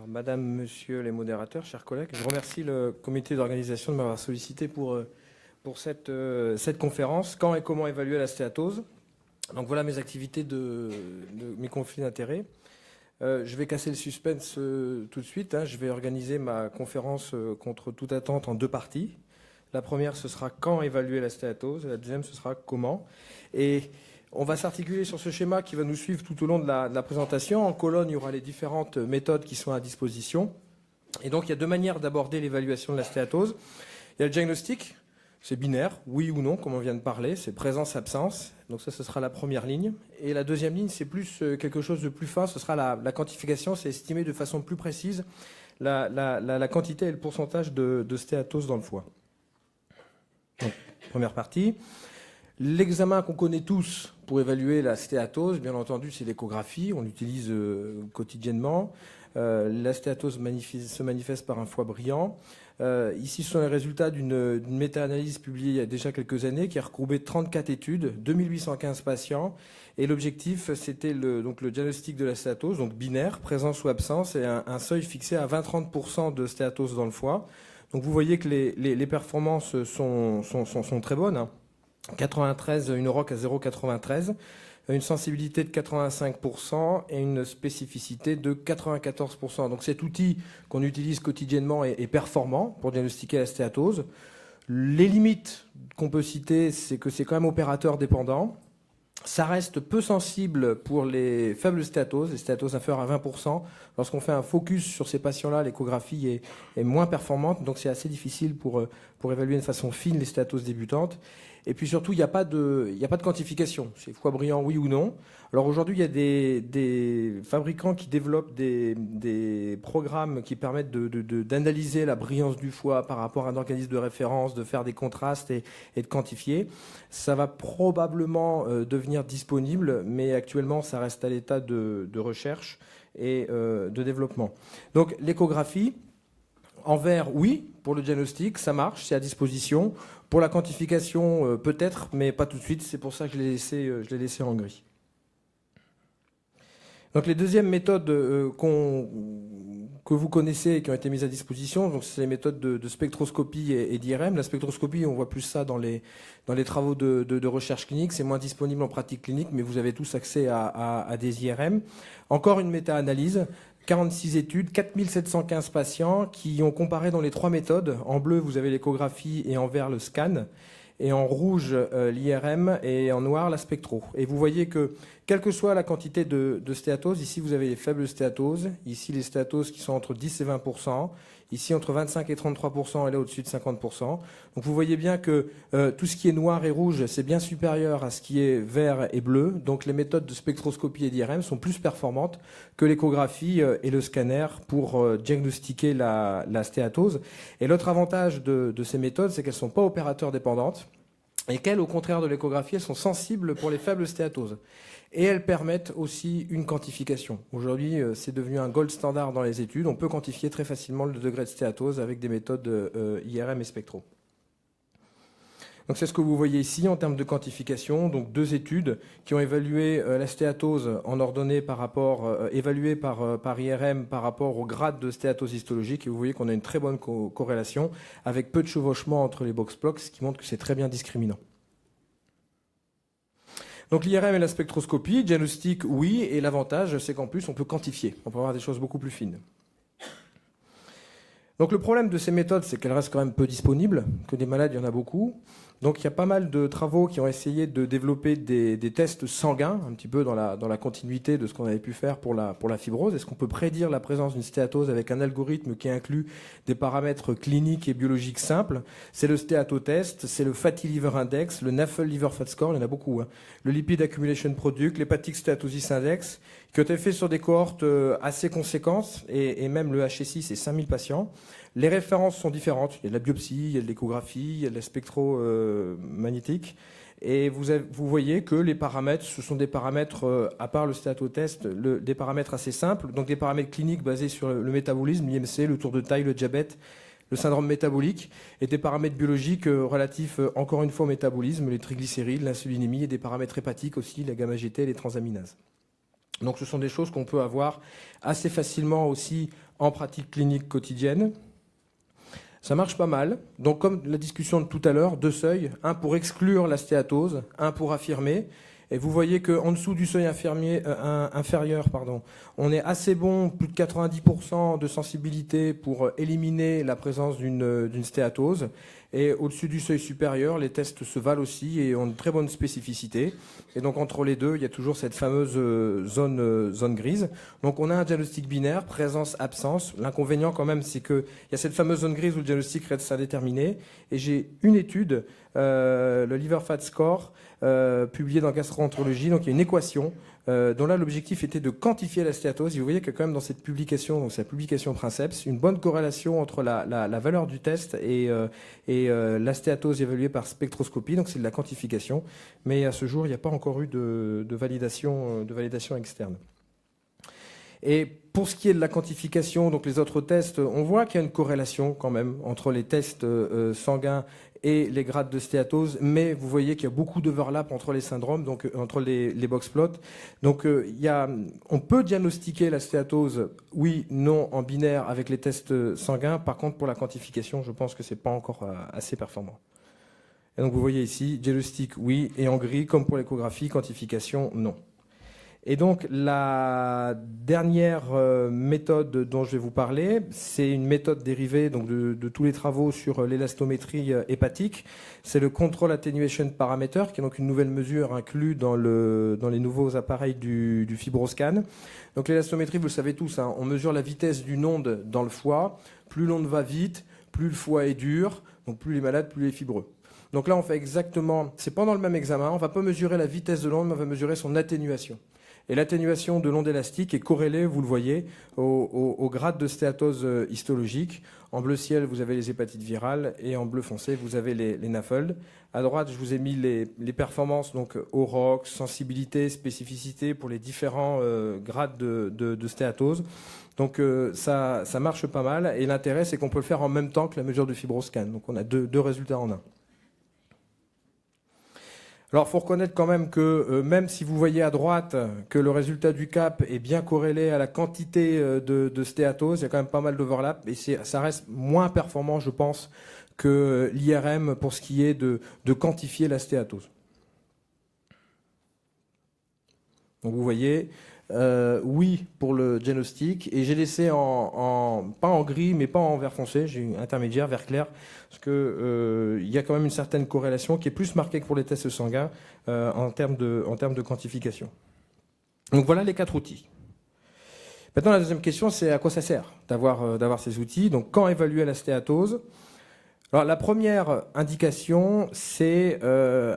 Alors, Madame, Monsieur les modérateurs, chers collègues, je remercie le comité d'organisation de m'avoir sollicité pour cette conférence. Quand et comment évaluer la stéatose? Donc voilà mes activités de mes conflits d'intérêts. Je vais casser le suspense tout de suite. Je vais organiser ma conférence contre toute attente en deux parties. La première, ce sera quand évaluer la stéatose. La deuxième, ce sera comment. Et on va s'articuler sur ce schéma qui va nous suivre tout au long de la présentation. En colonne, il y aura les différentes méthodes qui sont à disposition. Et donc, il y a deux manières d'aborder l'évaluation de la stéatose. Il y a le diagnostic, c'est binaire, oui ou non, comme on vient de parler, c'est présence-absence. Donc ça, ce sera la première ligne. Et la deuxième ligne, c'est plus quelque chose de plus fin, ce sera la quantification, c'est estimer de façon plus précise la quantité et le pourcentage de stéatose dans le foie. Donc, première partie. L'examen qu'on connaît tous pour évaluer la stéatose, bien entendu, c'est l'échographie. On l'utilise quotidiennement. La stéatose se manifeste par un foie brillant. Ici, ce sont les résultats d'une méta-analyse publiée il y a déjà quelques années qui a regroupé 34 études, 2815 patients. Et l'objectif, c'était le diagnostic de la stéatose, donc binaire, présence ou absence, et un seuil fixé à 20-30% de stéatose dans le foie. Donc vous voyez que les performances sont très bonnes. 93, une ROC à 0,93, une sensibilité de 85% et une spécificité de 94%. Donc cet outil qu'on utilise quotidiennement est performant pour diagnostiquer la stéatose. Les limites qu'on peut citer, c'est que c'est quand même opérateur dépendant. Ça reste peu sensible pour les faibles stéatoses, les stéatoses inférieures à 20%. Lorsqu'on fait un focus sur ces patients-là, l'échographie est moins performante, donc c'est assez difficile pour évaluer de façon fine les stéatoses débutantes. Et puis surtout, il n'y a pas de quantification. C'est foie brillant, oui ou non. Alors aujourd'hui, il y a des fabricants qui développent des programmes qui permettent d'analyser la brillance du foie par rapport à un organisme de référence, de faire des contrastes et de quantifier. Ça va probablement devenir disponible, mais actuellement, ça reste à l'état de recherche et de développement. Donc l'échographie, en vert, oui, pour le diagnostic, ça marche, c'est à disposition. Pour la quantification, peut-être, mais pas tout de suite. C'est pour ça que je l'ai laissé en gris. Donc les deuxièmes méthodes que vous connaissez et qui ont été mises à disposition, donc c'est les méthodes de spectroscopie et d'IRM. La spectroscopie, on voit plus ça dans les travaux de recherche clinique. C'est moins disponible en pratique clinique, mais vous avez tous accès à des IRM. Encore une méta-analyse. 46 études, 4715 patients qui ont comparé dans les trois méthodes. En bleu, vous avez l'échographie et en vert, le scan. Et en rouge, l'IRM et en noir, la spectro. Et vous voyez que, quelle que soit la quantité de stéatose, ici vous avez les faibles stéatoses, ici les stéatoses qui sont entre 10 et 20%, ici entre 25 et 33% et là au-dessus de 50%. Donc vous voyez bien que tout ce qui est noir et rouge, c'est bien supérieur à ce qui est vert et bleu. Donc les méthodes de spectroscopie et d'IRM sont plus performantes que l'échographie et le scanner pour diagnostiquer la stéatose. Et l'autre avantage de ces méthodes, c'est qu'elles ne sont pas opérateurs dépendantes et qu'elles, au contraire de l'échographie, elles sont sensibles pour les faibles stéatoses. Et elles permettent aussi une quantification. Aujourd'hui, c'est devenu un gold standard dans les études. On peut quantifier très facilement le degré de stéatose avec des méthodes IRM et spectro. Donc c'est ce que vous voyez ici en termes de quantification. Donc deux études qui ont évalué la stéatose en ordonnée évaluée par IRM par rapport au grade de stéatose histologique. Et vous voyez qu'on a une très bonne corrélation avec peu de chevauchement entre les box plots, ce qui montre que c'est très bien discriminant. Donc l'IRM et la spectroscopie, diagnostic, oui, et l'avantage, c'est qu'en plus, on peut quantifier. On peut avoir des choses beaucoup plus fines. Donc le problème de ces méthodes, c'est qu'elles restent quand même peu disponibles, que des malades, il y en a beaucoup. Donc il y a pas mal de travaux qui ont essayé de développer des tests sanguins, un petit peu dans la continuité de ce qu'on avait pu faire pour la fibrose. Est-ce qu'on peut prédire la présence d'une stéatose avec un algorithme qui inclut des paramètres cliniques et biologiques simples? C'est le stéatotest, c'est le Fatty Liver Index, le NAFLD Liver Fat Score, il y en a beaucoup, le Lipid Accumulation Product, l'Hepatic Steatosis Index, qui ont été faits sur des cohortes assez conséquentes, et même le HSI, c'est 5000 patients. Les références sont différentes. Il y a de la biopsie, il y a de l'échographie, il y a de la spectromagnétique. Et vous voyez que les paramètres, ce sont des paramètres, à part le stéatotest, des paramètres assez simples. Donc des paramètres cliniques basés sur le métabolisme, l'IMC, le tour de taille, le diabète, le syndrome métabolique, et des paramètres biologiques relatifs, encore une fois, au métabolisme, les triglycérides, l'insulinémie, et des paramètres hépatiques aussi, la gamma-GT et les transaminases. Donc ce sont des choses qu'on peut avoir assez facilement aussi en pratique clinique quotidienne. Ça marche pas mal. Donc, comme la discussion de tout à l'heure, 2 seuils, un pour exclure la stéatose, un pour affirmer. Et vous voyez qu'en dessous du seuil inférieur, on est assez bon, plus de 90% de sensibilité pour éliminer la présence d'une stéatose. Et au-dessus du seuil supérieur, les tests se valent aussi et ont une très bonne spécificité. Et donc entre les deux, il y a toujours cette fameuse zone grise. Donc on a un diagnostic binaire, présence-absence. L'inconvénient quand même, c'est qu'il y a cette fameuse zone grise où le diagnostic reste indéterminé. Et j'ai une étude, le Liver Fat Score, publié dans Gastroentérologie. Donc il y a une équation dont là l'objectif était de quantifier la stéatose. Et vous voyez que quand même dans cette publication, donc cette publication Princeps, une bonne corrélation entre la valeur du test et la stéatose évaluée par spectroscopie. Donc c'est de la quantification. Mais à ce jour, il n'y a pas encore eu de validation externe. Et pour ce qui est de la quantification, donc les autres tests, on voit qu'il y a une corrélation quand même entre les tests sanguins et les grades de stéatose, mais vous voyez qu'il y a beaucoup d'overlap entre les syndromes, donc entre les box plots. Donc on peut diagnostiquer la stéatose, oui, non, en binaire avec les tests sanguins. Par contre, pour la quantification, je pense que c'est pas encore assez performant. Et donc vous voyez ici, diagnostic, oui, et en gris, comme pour l'échographie, quantification, non. Et donc la dernière méthode dont je vais vous parler, c'est une méthode dérivée donc, de tous les travaux sur l'élastométrie hépatique. C'est le Control Attenuation Parameter, qui est donc une nouvelle mesure inclue dans les nouveaux appareils du FibroScan. Donc l'élastométrie, vous le savez tous, hein, on mesure la vitesse d'une onde dans le foie. Plus l'onde va vite, plus le foie est dur, donc plus il est malade, plus il est fibreux. Donc là, on fait exactement, c'est pendant le même examen, on ne va pas mesurer la vitesse de l'onde, mais on va mesurer son atténuation. Et l'atténuation de l'onde élastique est corrélée, vous le voyez, au grade de stéatose histologique. En bleu ciel, vous avez les hépatites virales et en bleu foncé, vous avez les NAFLD. À droite, je vous ai mis les performances, donc Aurox, sensibilité, spécificité pour les différents grades de stéatose. Donc ça marche pas mal. Et l'intérêt, c'est qu'on peut le faire en même temps que la mesure de FibroScan. Donc on a deux résultats en un. Alors, il faut reconnaître quand même que même si vous voyez à droite que le résultat du CAP est bien corrélé à la quantité de stéatose, il y a quand même pas mal d'overlap et ça reste moins performant, je pense, que l'IRM pour ce qui est de quantifier la stéatose. Donc, vous voyez, oui pour le diagnostic et j'ai laissé pas en gris mais pas en vert foncé, j'ai eu intermédiaire vert clair parce que il y a quand même une certaine corrélation qui est plus marquée que pour les tests sanguins en termes de quantification. Donc voilà les 4 outils. Maintenant la deuxième question, c'est à quoi ça sert d'avoir ces outils. Donc quand évaluer la stéatose? Alors la première indication, c'est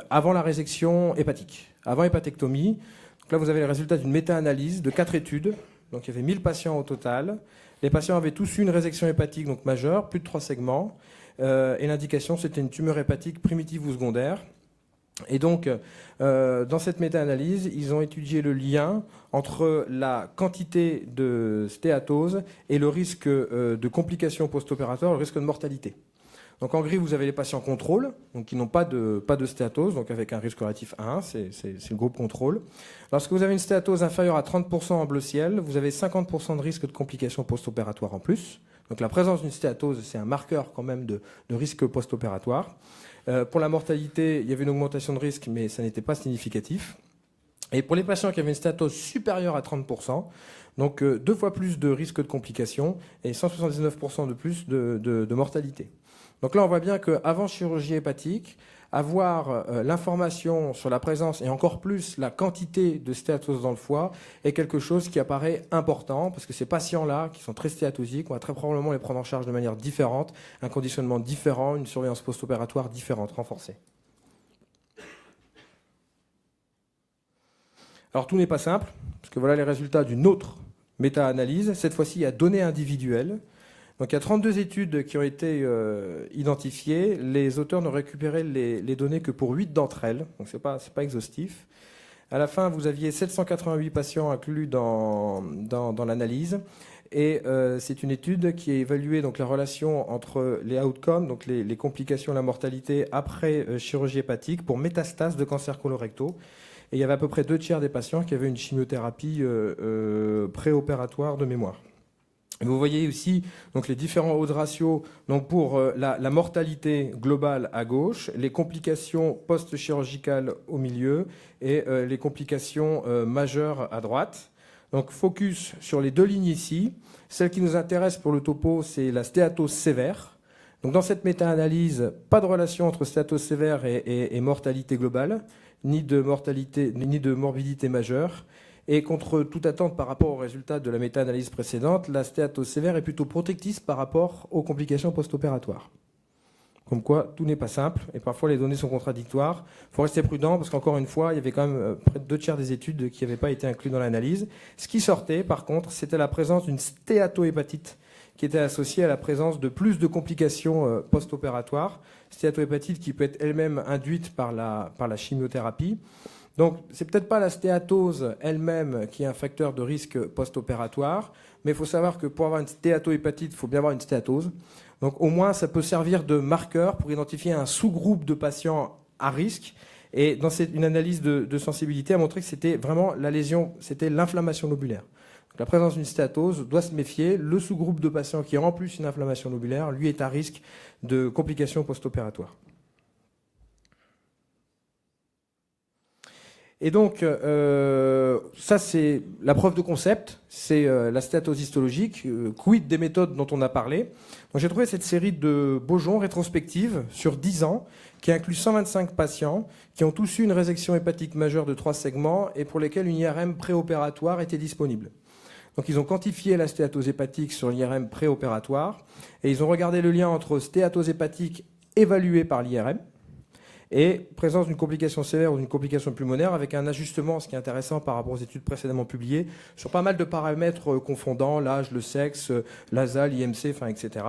avant la résection hépatique, avant hépatectomie. Donc là, vous avez les résultats d'une méta-analyse de 4 études. Donc, il y avait 1000 patients au total. Les patients avaient tous eu une résection hépatique donc majeure, plus de 3 segments. Et l'indication, c'était une tumeur hépatique primitive ou secondaire. Et donc, dans cette méta-analyse, ils ont étudié le lien entre la quantité de stéatose et le risque de complications post-opératoires, le risque de mortalité. Donc en gris, vous avez les patients contrôle, donc qui n'ont pas de stéatose, donc avec un risque relatif 1, c'est le groupe contrôle. Lorsque vous avez une stéatose inférieure à 30% en bleu ciel, vous avez 50% de risque de complications post-opératoires en plus. Donc la présence d'une stéatose, c'est un marqueur quand même de risque post-opératoire. Pour la mortalité, il y avait une augmentation de risque, mais ça n'était pas significatif. Et pour les patients qui avaient une stéatose supérieure à 30%, donc 2 fois plus de risque de complications et 179% de plus de mortalité. Donc là, on voit bien qu'avant chirurgie hépatique, avoir l'information sur la présence et encore plus la quantité de stéatose dans le foie est quelque chose qui apparaît important parce que ces patients-là, qui sont très stéatosiques, on va très probablement les prendre en charge de manière différente, un conditionnement différent, une surveillance post-opératoire différente, renforcée. Alors tout n'est pas simple, parce que voilà les résultats d'une autre méta-analyse, cette fois-ci à données individuelles. Donc il y a 32 études qui ont été identifiées. Les auteurs n'ont récupéré les données que pour 8 d'entre elles, donc c'est pas exhaustif. À la fin, vous aviez 788 patients inclus dans l'analyse. Et c'est une étude qui a évalué donc, la relation entre les outcomes, donc les complications, la mortalité après chirurgie hépatique pour métastase de cancer colorectaux. Et il y avait à peu près 2 tiers des patients qui avaient une chimiothérapie préopératoire de mémoire. Vous voyez aussi donc, les différents hauts de ratio donc, pour la mortalité globale à gauche, les complications post-chirurgicales au milieu et les complications majeures à droite. Donc focus sur les deux lignes ici. Celle qui nous intéresse pour le topo, c'est la stéatose sévère. Donc dans cette méta-analyse, pas de relation entre stéatose sévère et mortalité globale, ni de morbidité majeure. Et contre toute attente par rapport aux résultats de la méta-analyse précédente, la stéatose sévère est plutôt protectrice par rapport aux complications post-opératoires. Comme quoi, tout n'est pas simple, et parfois les données sont contradictoires. Il faut rester prudent, parce qu'encore une fois, il y avait quand même près de 2/3 des études qui n'avaient pas été inclus dans l'analyse. Ce qui sortait, par contre, c'était la présence d'une stéatohépatite, qui était associée à la présence de plus de complications post-opératoires. Stéatohépatite qui peut être elle-même induite par la chimiothérapie. Donc, c'est peut-être pas la stéatose elle-même qui est un facteur de risque post-opératoire, mais il faut savoir que pour avoir une stéatohépatite, il faut bien avoir une stéatose. Donc, au moins, ça peut servir de marqueur pour identifier un sous-groupe de patients à risque. Et dans une analyse de sensibilité, a montré que c'était vraiment la lésion, c'était l'inflammation lobulaire. Donc, la présence d'une stéatose doit se méfier. Le sous-groupe de patients qui a en plus une inflammation lobulaire, lui, est à risque de complications post-opératoires. Et donc, ça c'est la preuve de concept, c'est la stéatose histologique, quid des méthodes dont on a parlé. Donc j'ai trouvé cette série de Beaujon rétrospective sur 10 ans, qui inclut 125 patients, qui ont tous eu une résection hépatique majeure de 3 segments et pour lesquels une IRM préopératoire était disponible. Donc ils ont quantifié la stéatose hépatique sur l'IRM préopératoire et ils ont regardé le lien entre stéatose hépatique évaluée par l'IRM, et présence d'une complication sévère ou d'une complication pulmonaire avec un ajustement, ce qui est intéressant par rapport aux études précédemment publiées, sur pas mal de paramètres confondant l'âge, le sexe, l'ASA, l'IMC, etc.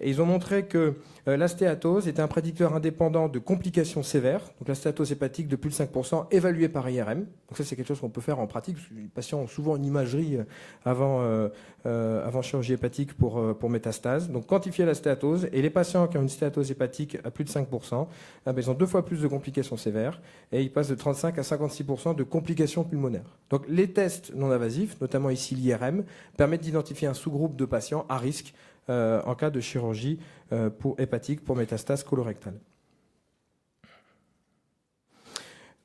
Et ils ont montré que la stéatose était un prédicteur indépendant de complications sévères, donc la stéatose hépatique de plus de 5% évaluée par IRM. Donc ça, c'est quelque chose qu'on peut faire en pratique, parce que les patients ont souvent une imagerie avant chirurgie hépatique pour métastase. Donc quantifier la stéatose, et les patients qui ont une stéatose hépatique à plus de 5%, ils ont 2 fois plus de complications sévères, et ils passent de 35 à 56% de complications pulmonaires. Donc les tests non invasifs, notamment ici l'IRM, permettent d'identifier un sous-groupe de patients à risque en cas de chirurgie hépatique pour métastase colorectale.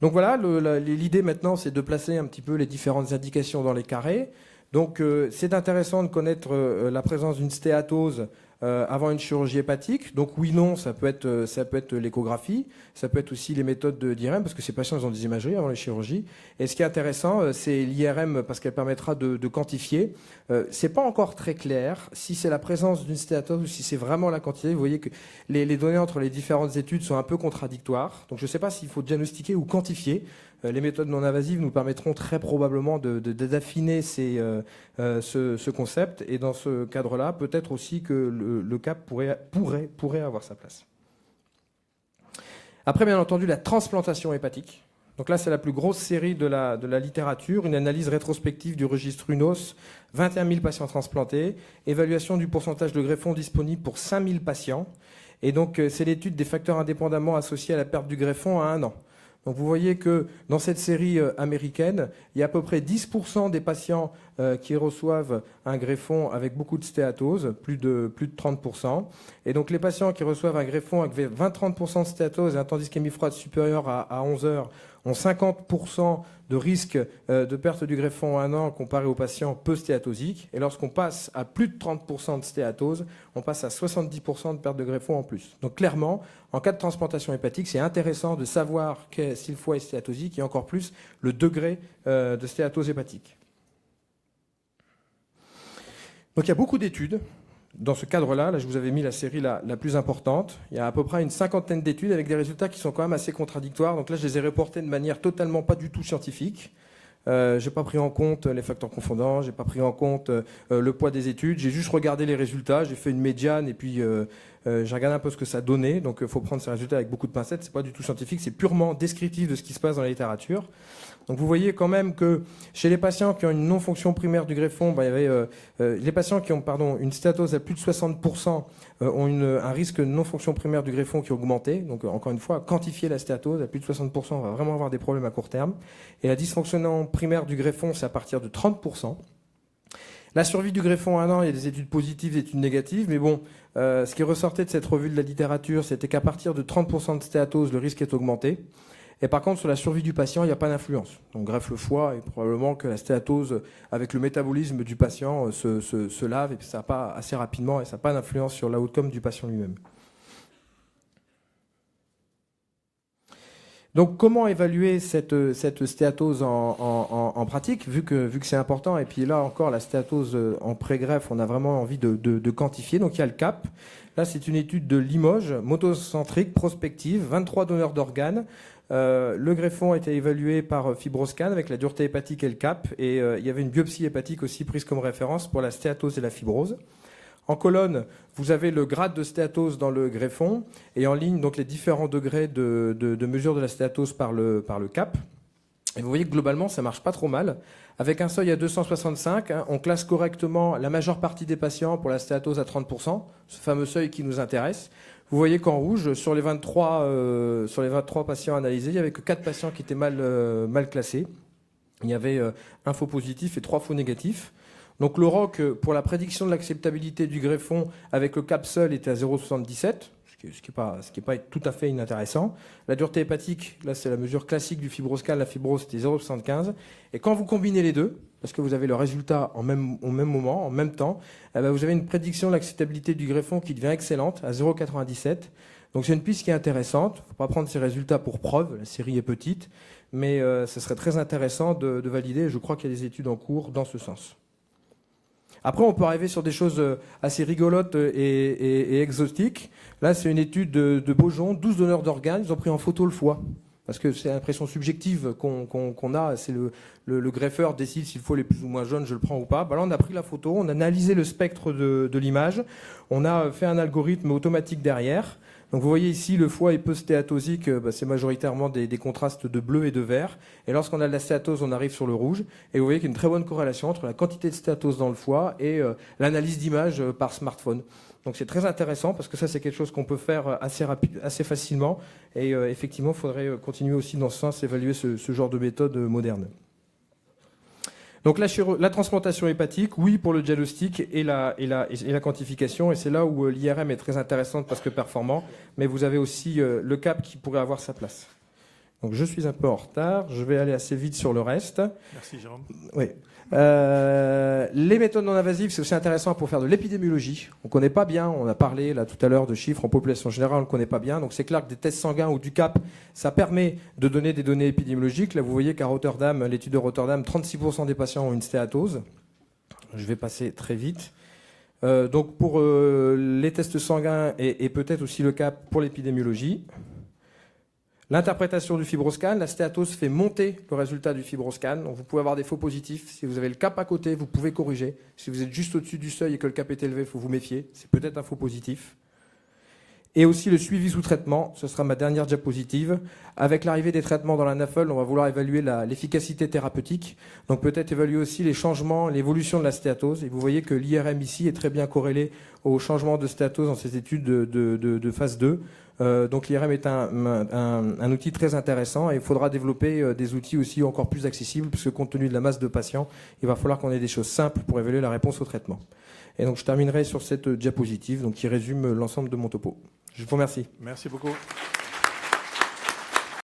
Donc voilà, l'idée maintenant, c'est de placer un petit peu les différentes indications dans les carrés. Donc c'est intéressant de connaître la présence d'une stéatose avant une chirurgie hépatique. Donc oui, non, ça peut être l'échographie, ça peut être aussi les méthodes d'IRM, parce que ces patients ils ont des imageries avant les chirurgies. Et ce qui est intéressant, c'est l'IRM, parce qu'elle permettra de quantifier. C'est pas encore très clair si c'est la présence d'une stéatose ou si c'est vraiment la quantité. Vous voyez que les données entre les différentes études sont un peu contradictoires. Donc je ne sais pas s'il faut diagnostiquer ou quantifier. Les méthodes non invasives nous permettront très probablement d'affiner ce concept. Et dans ce cadre-là, peut-être aussi que le CAP pourrait avoir sa place. Après, bien entendu, la transplantation hépatique. Donc là, c'est la plus grosse série de la littérature, une analyse rétrospective du registre UNOS, 21 000 patients transplantés, évaluation du pourcentage de greffons disponibles pour 5 000 patients. Et donc, c'est l'étude des facteurs indépendamment associés à la perte du greffon à 1 an. Donc vous voyez que dans cette série américaine, il y a à peu près 10% des patients qui reçoivent un greffon avec beaucoup de stéatose, plus de 30%. Et donc les patients qui reçoivent un greffon avec 20-30% de stéatose et un temps d'ischémie froide supérieur à 11 heures ont 50% de risque de perte du greffon en 1 an comparé aux patients peu stéatosiques. Et lorsqu'on passe à plus de 30% de stéatose, on passe à 70% de perte de greffon en plus. Donc clairement, en cas de transplantation hépatique, c'est intéressant de savoir si le foie est stéatosique et encore plus le degré de stéatose hépatique. Donc il y a beaucoup d'études. Dans ce cadre-là, je vous avais mis la série la plus importante. Il y a à peu près une 50aine d'études avec des résultats qui sont quand même assez contradictoires. Donc là, je les ai reportés de manière totalement pas du tout scientifique. J'ai pas pris en compte les facteurs confondants, j'ai pas pris en compte le poids des études. J'ai juste regardé les résultats, j'ai fait une médiane et puis j'ai regardé un peu ce que ça donnait. Donc il faut prendre ces résultats avec beaucoup de pincettes. C'est pas du tout scientifique, c'est purement descriptif de ce qui se passe dans la littérature. Donc vous voyez quand même que chez les patients qui ont une non-fonction primaire du greffon, il y avait les patients qui ont une stéatose à plus de 60% ont un risque de non-fonction primaire du greffon qui a augmenté. Donc encore une fois, quantifier la stéatose à plus de 60%, on va vraiment avoir des problèmes à court terme. Et la dysfonction primaire du greffon, c'est à partir de 30%. La survie du greffon à 1 an, il y a des études positives, des études négatives, mais bon, ce qui ressortait de cette revue de la littérature, c'était qu'à partir de 30% de stéatose, le risque est augmenté. Et par contre, sur la survie du patient, il n'y a pas d'influence. On greffe le foie et probablement que la stéatose, avec le métabolisme du patient, se lave et ça n'a pas assez rapidement et ça n'a pas d'influence sur l'outcome du patient lui-même. Donc, comment évaluer cette stéatose en pratique, vu que c'est important. Et puis là encore, la stéatose en pré-greffe, on a vraiment envie de quantifier. Donc, il y a le CAP. Là, c'est une étude de Limoges, motocentrique, prospective, 23 donneurs d'organes. Le greffon a été évalué par FibroScan avec la dureté hépatique et le CAP. Et il y avait une biopsie hépatique aussi prise comme référence pour la stéatose et la fibrose. En colonne, vous avez le grade de stéatose dans le greffon et en ligne, donc les différents degrés de mesure de la stéatose par le CAP. Et vous voyez que globalement, ça marche pas trop mal. Avec un seuil à 265, on classe correctement la majeure partie des patients pour la stéatose à 30%, ce fameux seuil qui nous intéresse. Vous voyez qu'en rouge, sur les 23 patients analysés, il n'y avait que 4 patients qui étaient mal classés. Il y avait un faux positif et 3 faux négatifs. Donc le ROC, pour la prédiction de l'acceptabilité du greffon, avec le CAP seul, était à 0,77, ce qui est pas tout à fait inintéressant. La dureté hépatique, là c'est la mesure classique du FibroScan, la fibrose c'était 0,75. Et quand vous combinez les deux, parce que vous avez le résultat au même moment, en même temps, eh ben vous avez une prédiction de l'acceptabilité du greffon qui devient excellente, à 0,97. Donc c'est une piste qui est intéressante. Il ne faut pas prendre ces résultats pour preuve, la série est petite, mais ce serait très intéressant de valider. Je crois qu'il y a des études en cours dans ce sens. Après, on peut arriver sur des choses assez rigolotes et exotiques. Là, c'est une étude de Beaujon, 12 donneurs d'organes. Ils ont pris en photo le foie. Parce que c'est l'impression subjective qu'on a. C'est le greffeur décide s'il faut les plus ou moins jeunes, je le prends ou pas. Là, on a pris la photo, on a analysé le spectre de l'image. On a fait un algorithme automatique derrière. Donc vous voyez ici, le foie est peu stéatosique, c'est majoritairement des contrastes de bleu et de vert. Et lorsqu'on a de la stéatose, on arrive sur le rouge. Et vous voyez qu'il y a une très bonne corrélation entre la quantité de stéatose dans le foie et l'analyse d'image par smartphone. Donc c'est très intéressant parce que ça, c'est quelque chose qu'on peut faire assez facilement. Et effectivement, il faudrait continuer aussi dans ce sens, évaluer ce genre de méthode moderne. Donc la transplantation hépatique, oui pour le diagnostic et la quantification, et c'est là où l'IRM est très intéressante parce que performant, mais vous avez aussi le CAP qui pourrait avoir sa place. Donc je suis un peu en retard, je vais aller assez vite sur le reste. Merci Jérôme. Oui. Les méthodes non invasives, c'est aussi intéressant pour faire de l'épidémiologie. On ne connaît pas bien, on a parlé là tout à l'heure de chiffres en population générale, on ne connaît pas bien. Donc c'est clair que des tests sanguins ou du CAP, ça permet de donner des données épidémiologiques. Là vous voyez qu'à Rotterdam, l'étude de Rotterdam, 36% des patients ont une stéatose. Je vais passer très vite. Donc pour les tests sanguins et peut-être aussi le CAP pour l'épidémiologie. L'interprétation du FibroScan, la stéatose fait monter le résultat du FibroScan. Donc vous pouvez avoir des faux positifs. Si vous avez le CAP à côté, vous pouvez corriger. Si vous êtes juste au-dessus du seuil et que le CAP est élevé, il faut vous méfier. C'est peut-être un faux positif. Et aussi le suivi sous traitement, ce sera ma dernière diapositive. Avec l'arrivée des traitements dans la NAFLD, on va vouloir évaluer l'efficacité thérapeutique. Donc peut-être évaluer aussi les changements, l'évolution de la stéatose. Et vous voyez que l'IRM ici est très bien corrélé au changement de stéatose dans ces études de phase 2. Donc l'IRM est un outil très intéressant et il faudra développer des outils aussi encore plus accessibles puisque compte tenu de la masse de patients, il va falloir qu'on ait des choses simples pour évaluer la réponse au traitement. Et donc je terminerai sur cette diapositive qui résume l'ensemble de mon topo. Je vous remercie. Merci beaucoup.